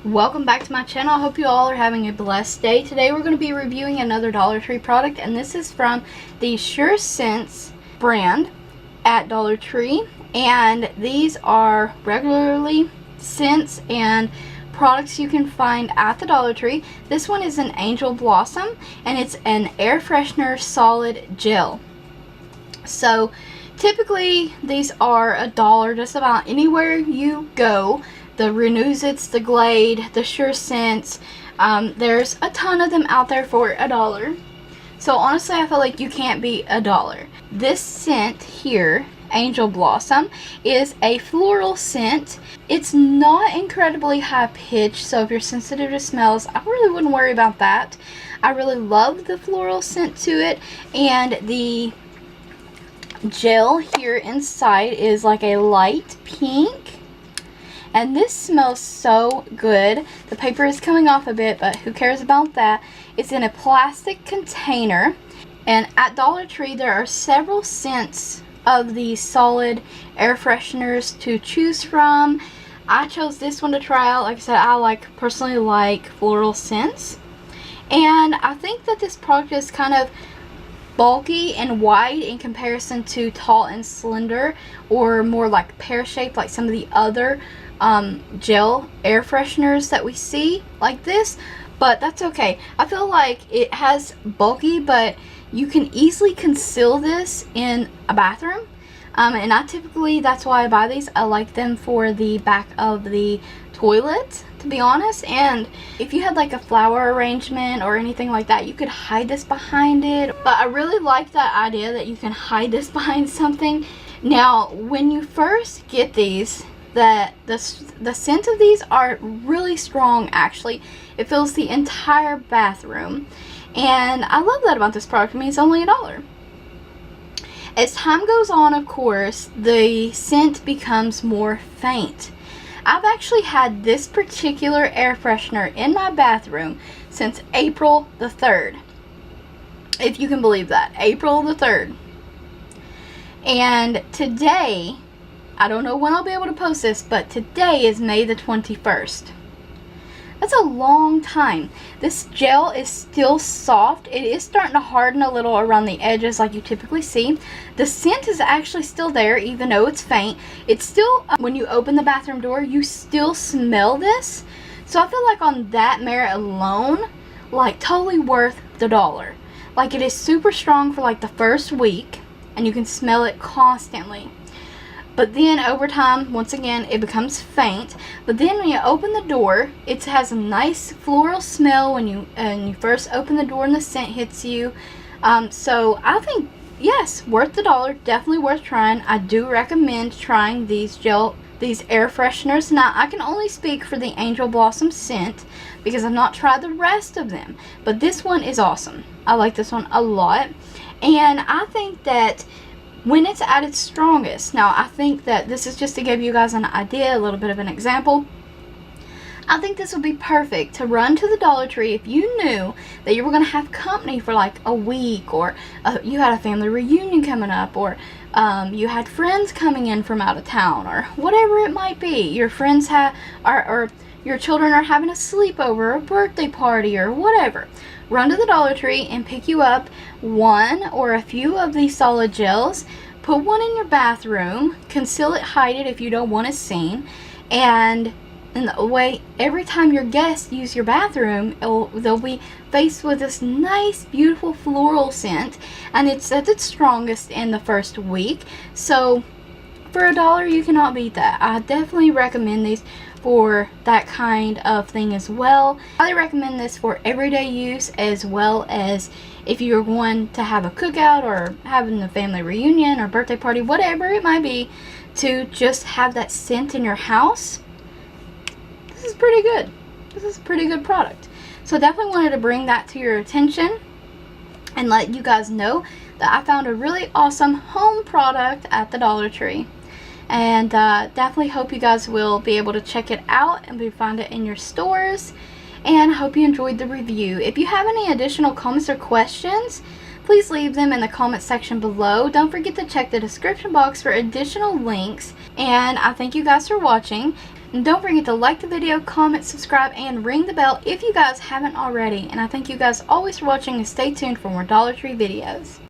Welcome back to my channel. I hope you all are having a blessed day. Today we're going to be reviewing another Dollar Tree product, and this is from the Sure Scents brand at Dollar Tree. And these are regularly scents and products you can find at the Dollar Tree. This one is an Angel Blossom, and it's an air freshener solid gel. So typically these are $1 just about anywhere you go. The Renews-Its, the Glade, the Sure Scents, there's a ton of them out there for $1. So honestly, I feel like you can't beat $1. This scent here, Angel Blossom, is a floral scent. It's not incredibly high pitched, so if you're sensitive to smells, I really wouldn't worry about that. I really love the floral scent to it, and the gel here inside is like a light pink. And this smells so good. The paper is coming off a bit, but who cares about that? It's in a plastic container. And at Dollar Tree, there are several scents of these solid air fresheners to choose from. I chose this one to try out. Like I said, I personally like floral scents. And I think that this product is kind of bulky and wide in comparison to tall and slender, or more like pear-shaped like some of the other gel air fresheners that we see like this, but that's okay. I feel like it has bulky, but you can easily conceal this in a bathroom, and that's why I buy these. I like them for the back of the toilet, to be honest. And if you had like a flower arrangement or anything like that, you could hide this behind it. But I really like that idea that you can hide this behind something. Now when you first get these, the scent of these are really strong. Actually, it fills the entire bathroom, and I love that about this product. I mean, it's only $1. As time goes on, of course, the scent becomes more faint. I've actually had this particular air freshener in my bathroom since April the 3rd. If you can believe that, April the 3rd. And today, I don't know when I'll be able to post this, but today is May the 21st. That's a long time. This gel is still soft. It is starting to harden a little around the edges like you typically see. The scent is actually still there, even though it's faint. It's still, when you open the bathroom door, you still smell this. So I feel like on that merit alone, like totally worth the $1. Like, it is super strong for like the first week, and you can smell it constantly. But then over time, once again, it becomes faint. But then when you open the door, it has a nice floral smell when you first open the door and the scent hits you. So I think, yes, worth the $1. Definitely worth trying. I do recommend trying these air fresheners. Now, I can only speak for the Angel Blossom scent because I've not tried the rest of them. But this one is awesome. I like this one a lot. And I think that when it's at its strongest, now I think that this is just to give you guys an idea, a little bit of an example. I think this would be perfect to run to the Dollar Tree if you knew that you were going to have company for like a week, or you had a family reunion coming up, or you had friends coming in from out of town, or whatever it might be. Your friends or your children are having a sleepover, a birthday party, or whatever. Run to the Dollar Tree and pick you up one or a few of these solid gels. Put one in your bathroom, conceal it, hide it if you don't want it seen, and in the way, every time your guests use your bathroom, they'll be faced with this nice, beautiful floral scent, and it's at its strongest in the first week. So for $1, you cannot beat that. I definitely recommend these for that kind of thing as well. I recommend this for everyday use, as well as if you're going to have a cookout or having a family reunion or birthday party, whatever it might be, to just have that scent in your house. This is pretty good. This is a pretty good product. So definitely wanted to bring that to your attention and let you guys know that I found a really awesome home product at the Dollar Tree. And definitely hope you guys will be able to check it out and find it in your stores. And I hope you enjoyed the review. If you have any additional comments or questions, please leave them in the comment section below. Don't forget to check the description box for additional links. And I thank you guys for watching. And don't forget to like the video, comment, subscribe, and ring the bell if you guys haven't already. And I thank you guys always for watching, and stay tuned for more Dollar Tree videos.